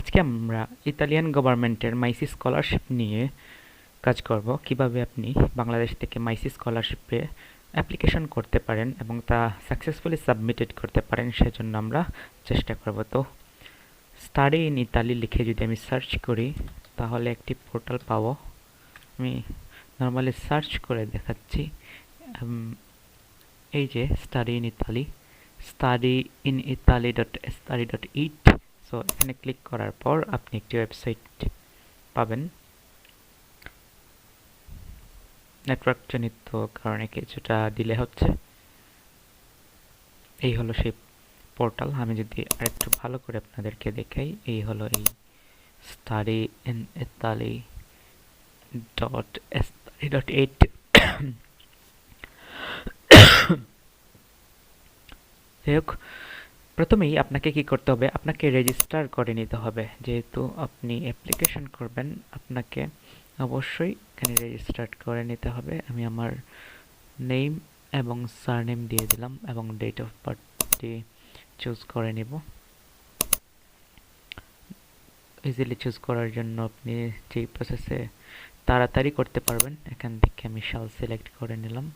আজকে আমরা ইতালিয়ান গভর্নমেন্টের মাইসি স্কলারশিপ নিয়ে কাজ করব। কিভাবে আপনি বাংলাদেশ থেকে মাইসি স্কলারশিপে অ্যাপ্লিকেশন করতে পারেন এবং তা সাকসেসফুলি সাবমিটেড করতে পারেন, সেজন্য আমরা চেষ্টা করব। তো স্টাডি ইন ইতালি লিখে যদি আমি সার্চ করি তাহলে একটি পোর্টাল পাবো। আমি নর্মালি সার্চ করে দেখাচ্ছি। এই যে studyinitaly.study.it। সো এখানে ক্লিক করার পর আপনি একটি ওয়েবসাইট পাবেন। নেটওয়ার্ক জনিত কারণে কিছুটা ডিলে হচ্ছে। এই হলো সেই পোর্টাল। আমি যদি আরেকটু ভালো করে আপনাদেরকে দেখাই, এই হলো এই studyinitaly.study.it। যাই হোক, প্রথমেই আপনাকে কি করতে হবে, আপনাকে রেজিস্টার করে নিতে হবে। যেহেতু আপনি অ্যাপ্লিকেশন করবেন, আপনাকে অবশ্যই এখানে রেজিস্টার করে নিতে হবে। আমি আমার নেম এবং সারনেম দিয়ে দিলাম এবং ডেট অফ বার্থটি চুজ করে নিব। ইজিলি চুজ করার জন্য আপনি যেই প্রসেসে তাড়াতাড়ি করতে পারবেন, এখান থেকে আমি সাল সিলেক্ট করে নিলাম।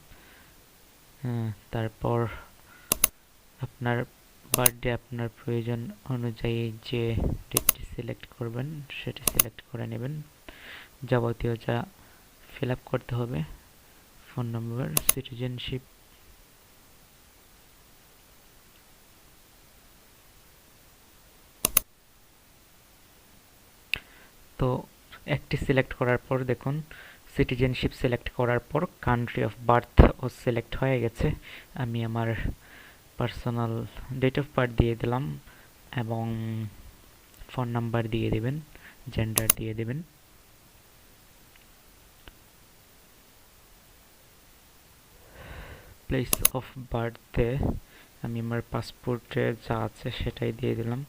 তারপর আপনার বার্থডে আপনার প্রয়োজন অনুযায়ী যে ডেটটি সিলেক্ট করবেন সেটি সিলেক্ট করে নেবেন। যাবতীয় যা ফিল আপ করতে হবে, ফোন নম্বর, সিটিজেনশিপ, তো একটি সিলেক্ট করার পর দেখুন সিটিজেনশিপ সিলেক্ট করার পর কান্ট্রি অফ বার্থ ও সিলেক্ট হয়ে গেছে। আমি আমার পার্সোনাল ডেট অফ বার্থ দিয়ে দিলাম এবং ফোন নাম্বার দিয়ে দিবেন, জেন্ডার দিয়ে দিবেন। প্লেস অফ বার্থে আমি আমার পাসপোর্টে যা আছে সেটাই দিয়ে দিলাম।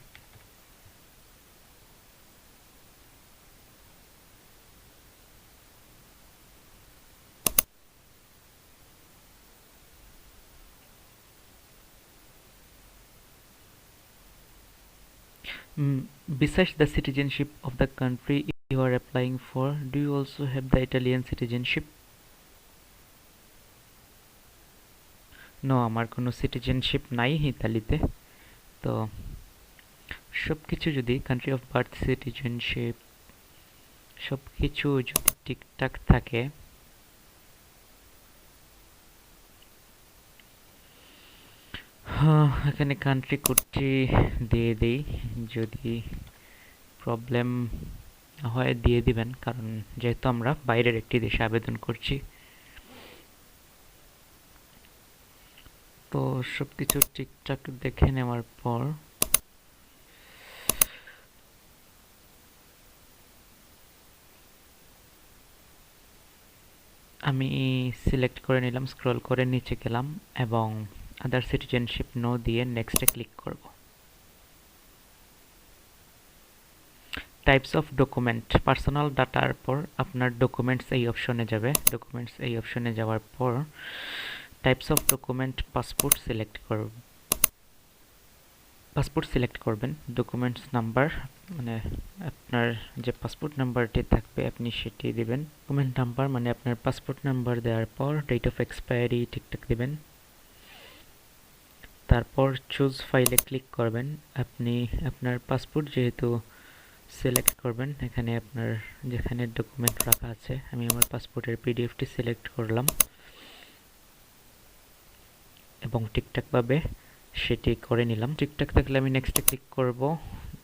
Besides the citizenship of the country you are applying for, do you also have the Italian citizenship? No, আমার কোনো সিটিজেনশিপ নাই ইতালিতে। তো সব কিছু যদি কান্ট্রি অফ বার্থ, সিটিজেনশিপ সব কিছু যদি ঠিকঠাক থাকে, এখানে কান্ট্রি কোডটি দিয়ে দিই। যদি প্রবলেম হয় দিয়ে দিবেন, কারণ যেহেতু আমরা বাইরের একটি দেশে আবেদন করছি। তো সব কিছু ঠিকঠাক দেখে নেওয়ার পর আমি সিলেক্ট করে নিলাম, স্ক্রল করে নিচে গেলাম এবং আদার সিটিজেনশিপ নো দিয়ে নেক্সটে ক্লিক করব। টাইপস অফ ডকুমেন্ট, পার্সোনাল ডাটার পর আপনার ডকুমেন্টস এই অপশনে যাবে। ডকুমেন্টস এই অপশনে যাওয়ার পর types of document passport select করবেন। ডকুমেন্টস নাম্বার মানে আপনার যে পাসপোর্ট নাম্বারটি থাকবে আপনি সেটি দিবেন। ডকুমেন্ট নাম্বার মানে আপনার পাসপোর্ট নাম্বার দেওয়ার পর ডেট অফ এক্সপায়ারি ঠিকঠাক দিবেন। তারপর চুজ ফাইলে ক্লিক করবেন। আপনি আপনার পাসপোর্ট যেহেতু সিলেক্ট করবেন, এখানে আপনার যেখানে ডকুমেন্ট রাখা আছে, আমি আমার পাসপোর্টের পিডিএফটি সিলেক্ট করলাম এবং ঠিকঠাকভাবে সেটি করে নিলাম। ঠিকঠাক থাকলে আমি নেক্সটে ক্লিক করব।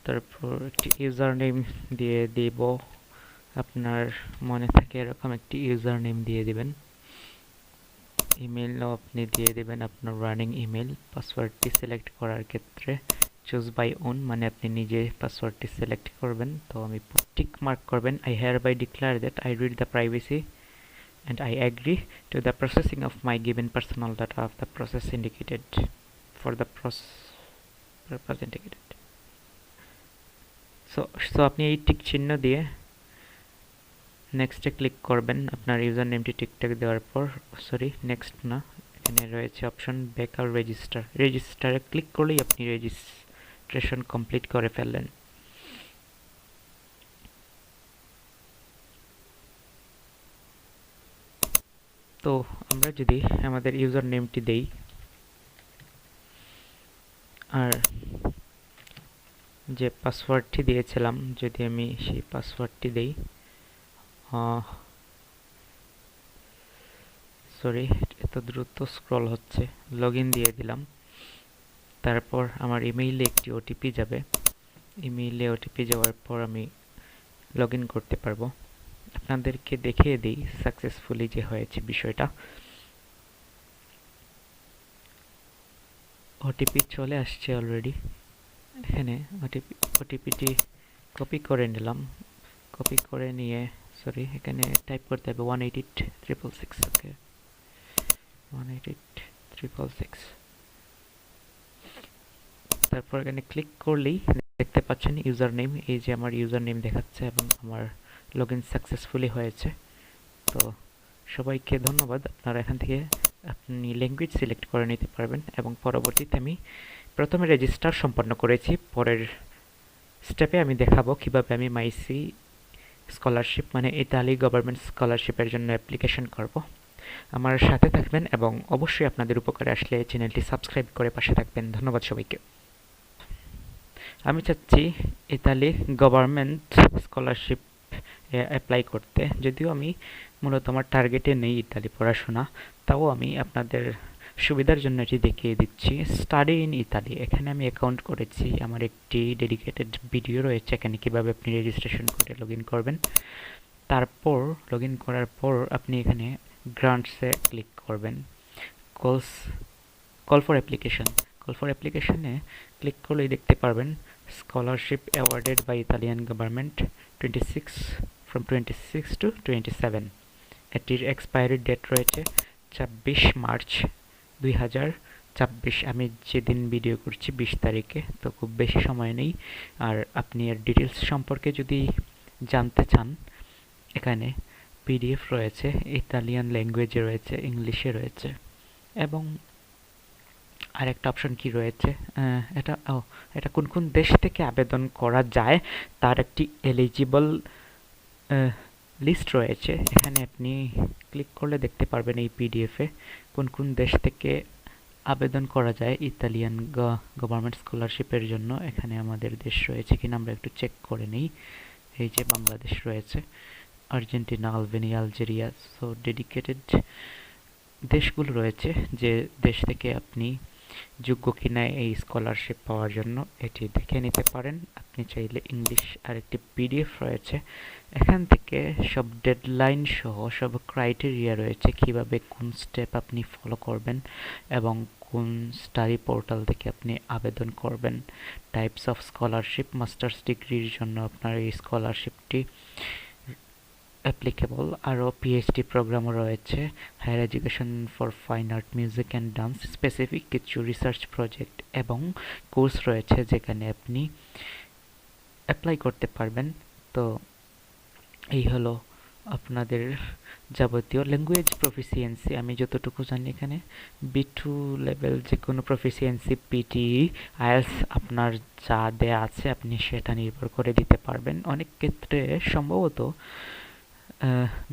তারপর একটি ইউজার নেম দিয়ে দিব। আপনার মনে থাকে এরকম একটি ইউজার নেম দিয়ে দিবেন। ইমেলও আপনি দিয়ে দিবেন আপনার রানিং ইমেল। পাসওয়ার্ডটি সিলেক্ট করার ক্ষেত্রে চুজ বাই ওন মানে আপনি নিজে পাসওয়ার্ডটি সিলেক্ট করবেন। তো আমি টিক মার্ক করবেন, I hereby declare that I read the privacy and I agree to the processing of my given personal data of the process indicated for the purpose indicated. So আপনি এই tick চিহ্ন দিয়ে নেক্সটে click করবেন। আপনার user নেমটি ঠিকঠাক দেওয়ার পর, সরি নেক্সট না, এখানে রয়েছে অপশন ব্যাক আর রেজিস্টারে ক্লিক করলেই আপনি রেজিস্ট্রেশন কমপ্লিট করে ফেললেন। তো আমরা যদি আমাদের ইউজার নেমটি দেই আর যে পাসওয়ার্ডটি দিয়েছিলাম যদি আমি সেই পাসওয়ার্ডটি দেই, সরি এত দ্রুত স্ক্রল হচ্ছে, লগইন দিয়ে দিলাম। তারপর আমার ইমেইলে একটি ওটিপি যাবে, ইমেইলে ওটিপি যাওয়ার পর আমি লগইন করতে পারবো। আপনাদেরকে দেখিয়ে দিই সাকসেসফুলি যে হয়েছে বিষয়টা। ওটিপি চলে আসছে অলরেডি। এখানে ওটিপিটি কপি করে নিলাম, কপি করে নিয়ে সরি এখানে টাইপ করতে হবে 188,666। ওকে 188,666। তারপর এখানে ক্লিক করলেই দেখতে পাচ্ছেন ইউজার নেম, এই যে আমার ইউজার নেম দেখাচ্ছে এবং আমার লগইন সাকসেসফুলি হয়েছে। তো সবাইকে ধন্যবাদ। আপনারা এখান থেকে আপনি ল্যাঙ্গুয়েজ সিলেক্ট করে নিতে পারবেন এবং পরবর্তীতে আমি প্রথমে রেজিস্টার সম্পন্ন করেছি, পরের স্টেপে আমি দেখাবো কিভাবে আমি মাইসি স্কলারশিপ মানে ইতালি গভর্নমেন্ট স্কলারশিপের জন্য অ্যাপ্লিকেশন করব। আমার সাথে থাকবেন এবং অবশ্যই আপনাদের উপকারে আসলে চ্যানেলটি সাবস্ক্রাইব করে পাশে থাকবেন। ধন্যবাদ সবাইকে। আমি চাচ্ছি ইতালি গভর্নমেন্ট স্কলারশিপ অ্যাপ্লাই করতে, যদিও আমি মূলত আমার টার্গেটে নেই ইতালি পড়াশোনা, তাও আমি আপনাদের সুবিধার জন্য এটি দেখিয়ে দিচ্ছি। স্টাডি ইন ইতালি, এখানে আমি অ্যাকাউন্ট করেছি, আমার একটি ডেডিকেটেড ভিডিও রয়েছে এখানে কিভাবে আপনি রেজিস্ট্রেশন করে লগইন করবেন। তারপর লগইন করার পর আপনি এখানে গ্রান্টসে ক্লিক করবেন, কল ফর অ্যাপ্লিকেশনে ক্লিক করলেই দেখতে পারবেন scholarship awarded by Italian government 26 to 27। এটির এক্সপায়ারি ডেট রয়েছে 26 মার্চ 2026। আমি যেদিন ভিডিও করছি 20 তারিখে, তো খুব বেশি সময় নেই। আর আপনি এর ডিটেলস সম্পর্কে যদি জানতে চান এখানে পিডিএফ রয়েছে, ইতালিয়ান ল্যাঙ্গুয়েজে রয়েছে, ইংলিশে রয়েছে এবং আরেকটা অপশন কি রয়েছে, এটা কোন কোন দেশ থেকে আবেদন করা যায় তার একটি এলিজিবল লিস্ট রয়েছে। এখানে আপনি ক্লিক করলে দেখতে পারবেন এই পিডিএফে কোন কোন দেশ থেকে আবেদন করা যায় ইতালিয়ান গভর্নমেন্ট স্কলারশিপের জন্য। এখানে আমাদের দেশ রয়েছে কিনা আমরা একটু চেক করে নিই। এই যে বাংলাদেশ রয়েছে, Argentina, Albania, Algeria, so dedicated দেশগুলো রয়েছে যে দেশ থেকে আপনি যোগ্য কিনা এই স্কলারশিপ পাওয়ার জন্য এটি দেখে নিতে পারেন। আপনি চাইলে ইংলিশ আরেকটি পিডিএফ রয়েছে, এখান থেকে সব ডেডলাইন সহ সব ক্রাইটেরিয়া রয়েছে কিভাবে কোন স্টেপ আপনি ফলো করবেন এবং কোন স্টাডি পোর্টাল থেকে আপনি আবেদন করবেন। টাইপস অফ স্কলারশিপ, মাস্টার্স ডিগ্রির জন্য আপনার এই স্কলারশিপটি অ্যাপ্লিকেবল। আরও পিএইচডি প্রোগ্রামও রয়েছে, higher education for fine art, music and dance specific কিছু রিসার্চ প্রজেক্ট এবং কোর্স রয়েছে যেখানে আপনি অ্যাপ্লাই করতে পারবেন। তো এই হলো আপনাদের যাবতীয় ল্যাঙ্গুয়েজ প্রফিসিয়েন্সি। আমি যতটুকু জানি এখানে B2 লেভেল যে কোনো প্রফিসিয়েন্সি, পিটিই, আইএলটিএস আপনার যা দেয়া আছে আপনি সেটা নির্ভর করে দিতে পারবেন। অনেক ক্ষেত্রে সম্ভবত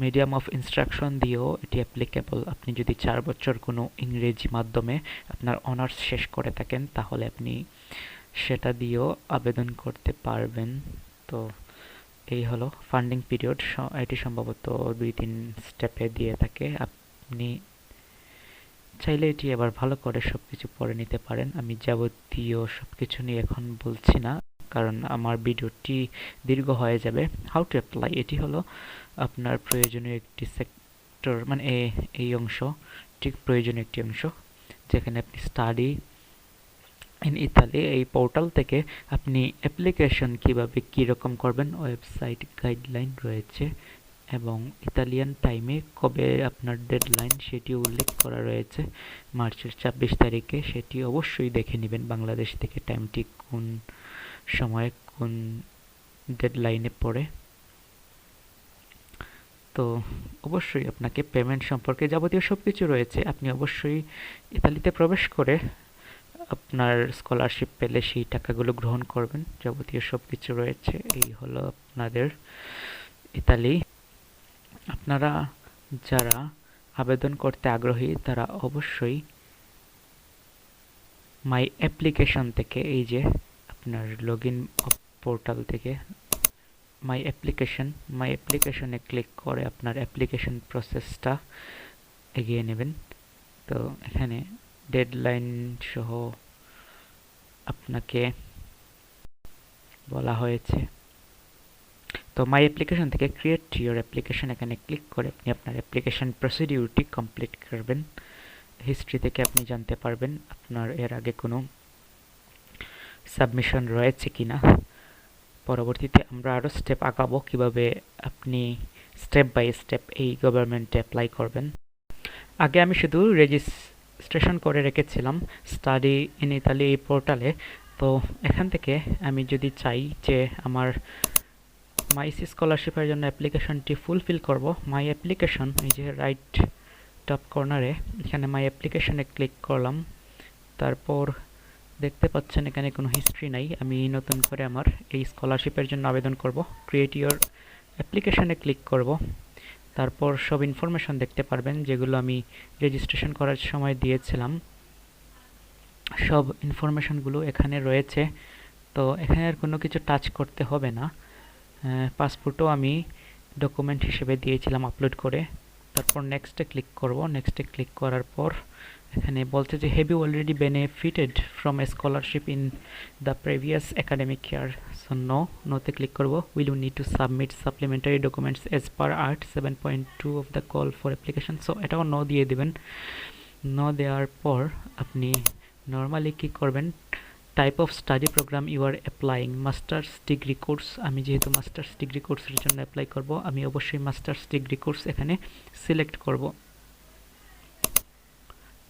মিডিয়াম অফ ইনস্ট্রাকশন দিয়েও এটি অ্যাপ্লিকেবল। আপনি যদি 4 বছর কোনো ইংরেজি মাধ্যমে আপনার অনার্স শেষ করে থাকেন তাহলে আপনি সেটা দিয়েও আবেদন করতে পারবেন। তো এই হলো ফান্ডিং পিরিয়ড, এটি সম্ভবত 2-3 স্টেপে দিয়ে থাকে। আপনি চাইলে এটি আবার ভালো করে সবকিছু পড়ে নিতে পারেন। আমি যাবতীয় সবকিছু নিয়ে এখন বলছি না কারণ আমার ভিডিওটি দীর্ঘ হয়ে যাবে। হাউ টু অ্যাপ্লাই, এটি হলো আপনার প্রয়োজনীয় একটি সেক্টর, মানে এই অংশ ঠিক প্রয়োজনীয় একটি অংশ যেখানে আপনি স্টাডি ইন ইতালি এই পোর্টাল থেকে আপনি অ্যাপ্লিকেশন কিভাবে কীরকম করবেন, ওয়েবসাইট গাইডলাইন রয়েছে এবং ইতালিয়ান টাইমে কবে আপনার ডেডলাইন সেটিও উল্লেখ করা রয়েছে মার্চের 26 তারিখে। সেটি অবশ্যই দেখে নেবেন বাংলাদেশ থেকে টাইমটি কোন সময় কোন ডেডলাইনে পড়ে। তো অবশ্যই আপনাকে পেমেন্ট সম্পর্কে যাবতীয় সব কিছু রয়েছে। আপনি অবশ্যই ইতালিতে প্রবেশ করে আপনার স্কলারশিপ পেলে সেই টাকাগুলো গ্রহণ করবেন, যাবতীয় সব কিছু রয়েছে। এই হলো আপনাদের ইতালি। আপনারা যারা আবেদন করতে আগ্রহী তারা অবশ্যই মাই অ্যাপ্লিকেশন থেকে, এই যে আপনার লগইন পোর্টাল থেকে মাই অ্যাপ্লিকেশনে ক্লিক করে আপনার অ্যাপ্লিকেশন প্রসেসটা এগিয়ে নেবেন। তো এখানে ডেডলাইন সহ আপনাকে বলা হয়েছে। তো মাই অ্যাপ্লিকেশন থেকে ক্রিয়েট ইউর অ্যাপ্লিকেশন এখানে ক্লিক করে আপনি আপনার অ্যাপ্লিকেশন প্রসিডিউরটি কমপ্লিট করবেন। হিস্ট্রি থেকে আপনি জানতে পারবেন আপনার এর আগে কোনো সাবমিশন রয়েছে কিনা। পরবর্তীতে আমরা আরও স্টেপ আগাবো কিভাবে আপনি স্টেপ বাই স্টেপ এই গভর্নমেন্টে অ্যাপ্লাই করবেন। আগে আমি শুধু রেজিস্ট্রেশন করে রেখেছিলাম স্টাডি ইন ইতালি এই পোর্টালে। তো এখান থেকে আমি যদি চাই যে আমার মাইসি স্কলারশিপের জন্য অ্যাপ্লিকেশনটি ফুলফিল করব, মাই অ্যাপ্লিকেশন, এই যে রাইট টপ কর্নারে এখানে মাই অ্যাপ্লিকেশনে ক্লিক করলাম। তারপর দেখতে পাচ্ছেন এখানে কোনো হিস্ট্রি নাই। আমি নতুন করে আমার এই স্কলারশিপের জন্য আবেদন করব। ক্রিয়েট ইউর অ্যাপ্লিকেশনে ক্লিক করব। তারপর সব ইনফরমেশন দেখতে পারবেন যেগুলো আমি রেজিস্ট্রেশন করার সময় দিয়েছিলাম। সব ইনফরমেশনগুলো এখানে রয়েছে। তো এখানে আর কোনো কিছু টাচ করতে হবে না। পাসপোর্টও আমি ডকুমেন্ট হিসেবে দিয়েছিলাম আপলোড করে। তারপর নেক্সটে ক্লিক করব। নেক্সটে ক্লিক করার পর এখানে বলছে যে have you already benefited from a scholarship in the previous academic year, so নোতে ক্লিক করব। Will you need to submit supplementary documents as per art 7.2 of the call for application, so এটাও no দিয়ে দেবেন। No দেওয়ার পর আপনি normally কি করবেন, type of study program you are applying, masters degree course, আমি যেহেতু মাস্টার্স ডিগ্রি কোর্সের জন্য অ্যাপ্লাই করব আমি অবশ্যই মাস্টার্স ডিগ্রি কোর্স এখানে সিলেক্ট করব।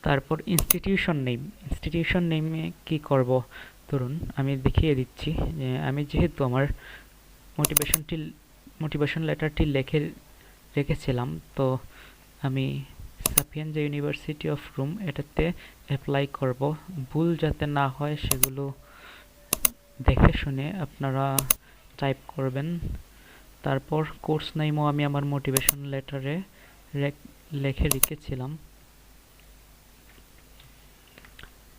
তারপর ইনস্টিটিউশন নেমে কি করব, ধরুন আমি দেখিয়ে দিচ্ছি যে আমি যেহেতু আমার মোটিভেশন লেটারটি রেখেছিলাম, তো আমি সাপিয়েন্জা ইউনিভার্সিটি অফ রোম এটাতে অ্যাপ্লাই করব। ভুল যাতে না হয় সেগুলো দেখে শুনে আপনারা টাইপ করবেন। তারপর কোর্স নেমও আমি আমার মোটিভেশন লেটারে লিখে রেখেছিলাম।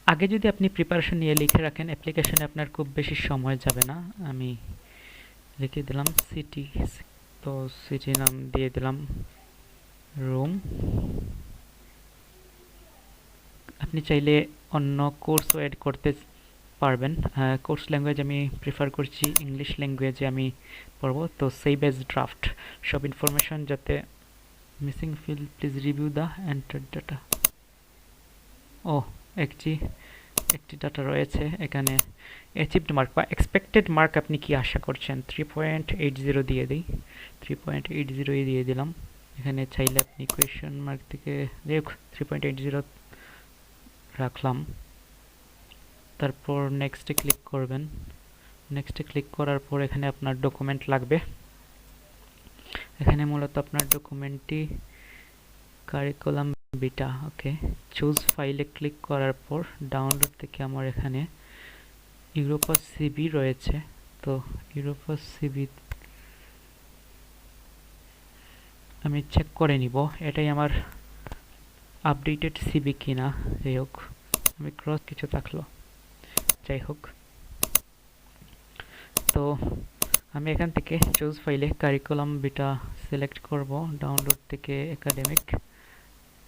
আগে যদি আপনি প্রিপারেশন নিয়ে লিখে রাখেন অ্যাপ্লিকেশনে আপনার খুব বেশি সময় যাবে না। আমি লিখে দিলাম সিটি, তো সিটি নাম দিয়ে দিলাম রোম। আপনি চাইলে অন্য কোর্সও অ্যাড করতে পারবেন। কোর্স ল্যাঙ্গুয়েজ আমি প্রিফার করছি ইংলিশ ল্যাঙ্গুয়েজে আমি পড়ব। তো সেভ এজ ড্রাফট, সব ইনফরমেশন যাতে missing field please review the enter data. ও একটি ডাটা রয়েছে এখানে। অ্যাচিভড মার্ক বা এক্সপেক্টেড মার্ক আপনি কি আশা করছেন, 3.80 দিয়ে দিই, 3.80 দিয়ে দিলাম। এখানে চাইলে আপনি কোয়েশ্চেন মার্ক থেকে 3.80 রাখলাম। তারপর নেক্সটে ক্লিক করবেন। নেক্সটে ক্লিক করার পর এখানে আপনার ডকুমেন্ট লাগবে। এখানে মূলত আপনার ডকুমেন্টটি কারিকুলাম ভিটা, ওকে। চুজ ফাইলে ক্লিক করার পর ডাউনলোড থেকে আমার এখানে ইউরোপাস সিবি রয়েছে। তো ইউরোপাস সিবি আমি চেক করে নিব এটাই আমার আপডেটেড সিবি কিনা। যাই হোক, আমি ক্রস কিছু থাকলো, যাই হোক। তো আমি এখান থেকে চুজ ফাইলে কারিকুলাম ভিটা সিলেক্ট করব। ডাউনলোড থেকে একাডেমিক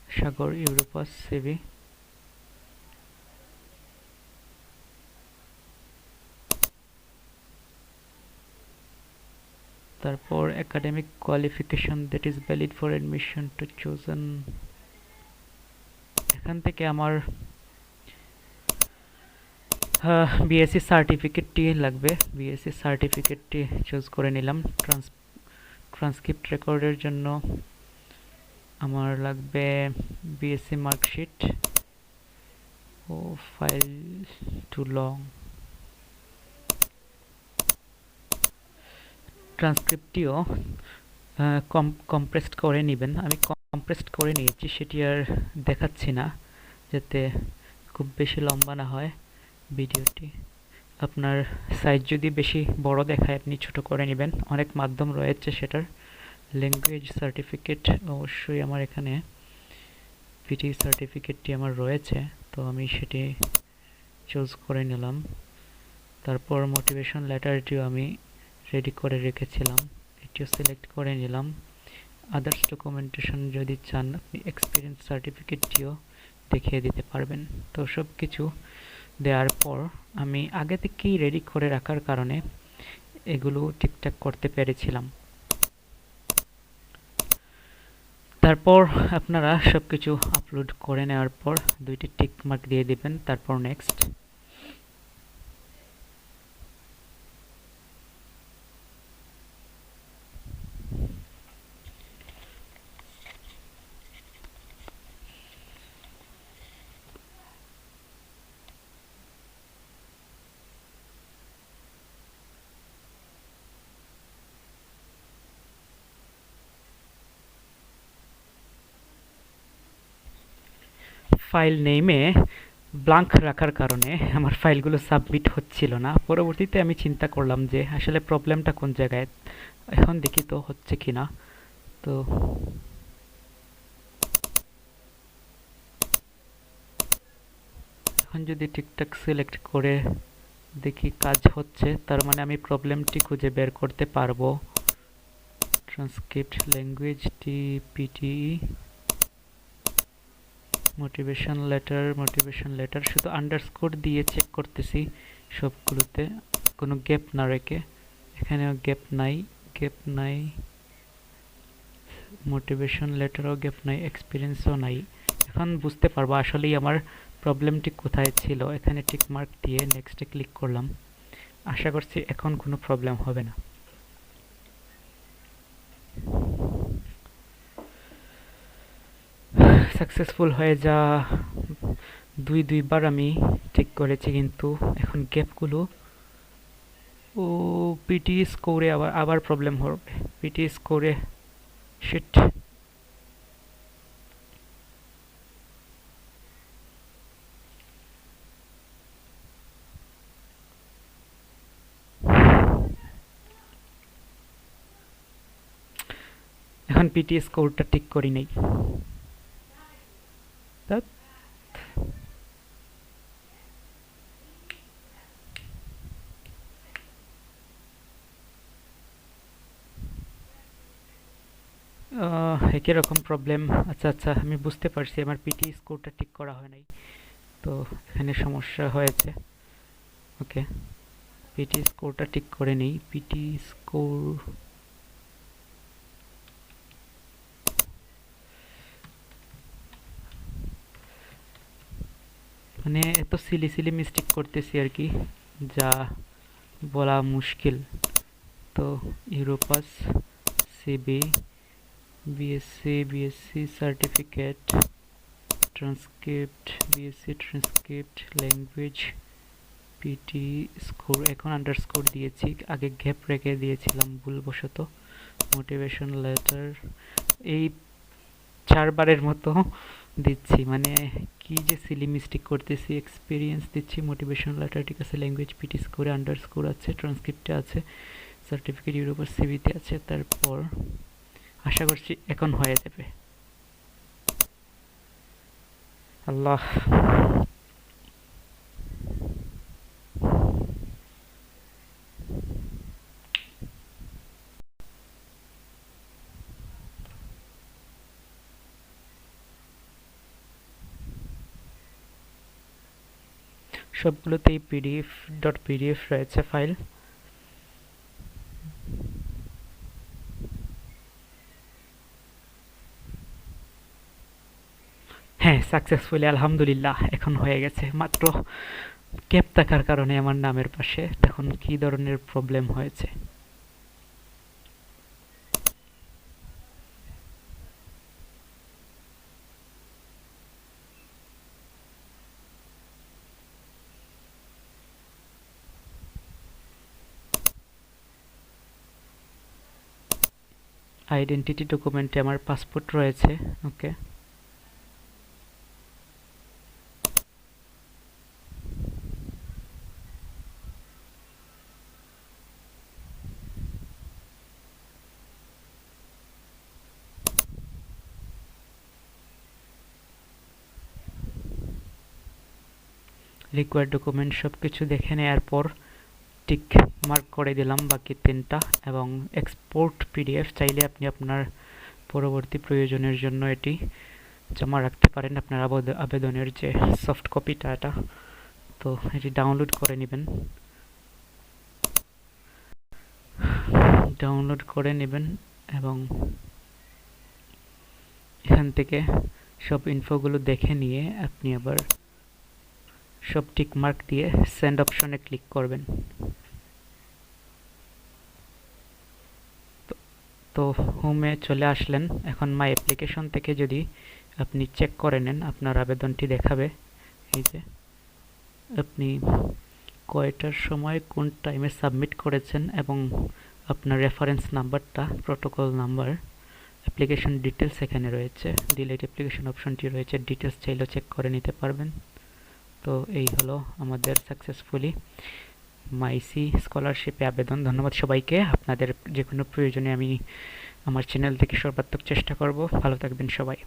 সাগর ইউরোপাস সিবি। তারপর academic qualification that is valid for admission to chosen. এখান থেকে আমার বিএসসি সার্টিফিকেটটি লাগবে। বিএসসি সার্টিফিকেটটি চুজ করে নিলাম। ট্রান্সক্রিপ্ট রেকর্ডের জন্য আমার লাগবে বিএসসি মার্কশিট। ও ফাইল টু লং। ট্রান্সক্রিপ্টটিও কম্প্রেসড করে নেবেন। আমি কম্প্রেসড করে নিয়েছি, সেটি আর দেখাচ্ছি না যাতে খুব বেশি লম্বা না হয় ভিডিওটি। আপনার সাইজ যদি বেশি বড় দেখায় আপনি ছোট করে নেবেন, অনেক মাধ্যম রয়েছে সেটার। ল্যাঙ্গুয়েজ সার্টিফিকেট অবশ্যই আমার এখানে পিটি সার্টিফিকেটটি আমার রয়েছে, তো আমি সেটি চুজ করে নিলাম। তারপর মোটিভেশন লেটারটিও আমি রেডি করে রেখেছিলাম, এটিও সিলেক্ট করে নিলাম। আদার্স ডকুমেন্টেশন যদি চান আপনি এক্সপিরিয়েন্স সার্টিফিকেটটিও দেখিয়ে দিতে পারবেন। তো সব কিছু দেওয়ার পর আমি আগে থেকেই রেডি করে রাখার কারণে এগুলো ঠিকঠাক করতে পেরেছিলাম। তারপর আপনারা সবকিছু আপলোড করে নেওয়ার পর 2টি টিক মার্ক দিয়ে দিবেন, তারপর নেক্সট। ফাইল নেমে ব্লাঙ্ক রাখার কারণে আমার ফাইলগুলো সাবমিট হচ্ছিল না। পরবর্তীতে আমি চিন্তা করলাম যে আসলে প্রবলেমটা কোন জায়গায়। এখন দেখি তো হচ্ছে কিনা। তো এখন যদি ঠিকঠাক সিলেক্ট করে দেখি কাজ হচ্ছে, তার মানে আমি প্রবলেমটি খুঁজে বের করতে পারবো। ট্রান্সক্রিপ্ট ল্যাঙ্গুয়েজ টিপিটিই মোটিভেশন লেটার শুধু আন্ডারস্কোর দিয়ে চেক করতেছি সবগুলোতে, কোনো গ্যাপ না রেখে। এখানেও গ্যাপ নাই, মোটিভেশন লেটারও গ্যাপ নাই, এক্সপিরিয়েন্সও নাই। এখন বুঝতে পারবো আসলেই আমার প্রবলেমটি কোথায় ছিল। এখানে টিক মার্ক দিয়ে নেক্সটে ক্লিক করলাম। আশা করছি এখন কোনো প্রবলেম হবে না। সাকসেসফুল হয়ে যা দুইবার আমি চেক করেছি, কিন্তু এখন গ্যাপগুলো ও পিটি স্কোরে আবার প্রবলেম হবে। পিটি স্কোরে শিট। এখন পিটি স্কোরটা ঠিক করি নাই। একই রকম প্রবলেম। আচ্ছা আমি বুঝতে পারছি, আমার পিটি স্কোরটা ঠিক করা হয় নাই, তো এখানে সমস্যা হয়েছে। ওকে, পিটি স্কোরটা ঠিক করে নেই। পিটি স্কোর মানে এত সিলি মিস্টেক করতেছি আর কি, যা বলা মুশকিল। তো Europass CV BSc certificate transcript BSc transcript language PT score, এখন আন্ডারস্কোর দিয়েছি, আগে গ্যাপ রেখে দিয়েছিলাম ভুলবশত। মোটিভেশন লেটার এই 4বারের মতো দিচ্ছি, মানে কি যে সিলি মিস্টেক করতেছি। এক্সপিরিয়েন্স দিচ্ছি, মোটিভেশন লেটার ঠিক আছে, ল্যাঙ্গুয়েজ পিটি স্কোরে আন্ডারস্কোর আছে, ট্রান্সক্রিপ্টে আছে, সার্টিফিকেট ইউরোপার সিভিতে আছে। তারপর আশা করছি এখন হয়ে যাবে। আল্লাহ, সবগুলোতেই পিডিএফ রয়েছে ফাইল। হ্যাঁ, সাকসেসফুলি আলহামদুলিল্লাহ এখন হয়ে গেছে। মাত্র ক্যাপ থাকার কারণে আমার নামের পাশে দেখুন কি ধরনের প্রবলেম হয়েছে। আইডেন্টিটি ডকুমেন্টে আমার পাসপোর্ট রয়েছে। ওকে, রিকোয়ার্ড ডকুমেন্ট সব কিছু দেখে নেওয়ার পর টিক মার্ক করে দিলাম বাকি 3টা, এবং এক্সপোর্ট পিডিএফ চাইলে আপনি আপনার পরবর্তী প্রয়োজনের জন্য এটি জমা রাখতে পারেন, আপনার আবেদনের যে সফট কপিটা এটা। তো এটি ডাউনলোড করে নেবেন এবং এখান থেকে সব ইনফোগুলো দেখে নিয়ে আপনি আবার সব টিক মার্ক দিয়ে সেন্ড অপশনে ক্লিক করবেন। তো হোমে চলে আসলেন। এখন মাই অ্যাপ্লিকেশন থেকে যদি আপনি চেক করে নেন, আপনার আবেদনটি দেখাবে এই যে আপনি কয়টার সময় কোন টাইমে সাবমিট করেছেন এবং আপনার রেফারেন্স নাম্বারটা, প্রোটোকল নাম্বার, অ্যাপ্লিকেশন ডিটেলস এখানে রয়েছে, ডিলিট অ্যাপ্লিকেশন অপশনটি রয়েছে, ডিটেলস চাইলেও চেক করে নিতে পারবেন। তো এই হলো আমাদের সাকসেসফুলি মাইসি স্কলারশিপে আবেদন। ধন্যবাদ সবাইকে। আপনাদের যে কোনো প্রয়োজনে আমি আমার চ্যানেল থেকে সর্বাত্মক চেষ্টা করব। ভালো থাকবেন সবাই।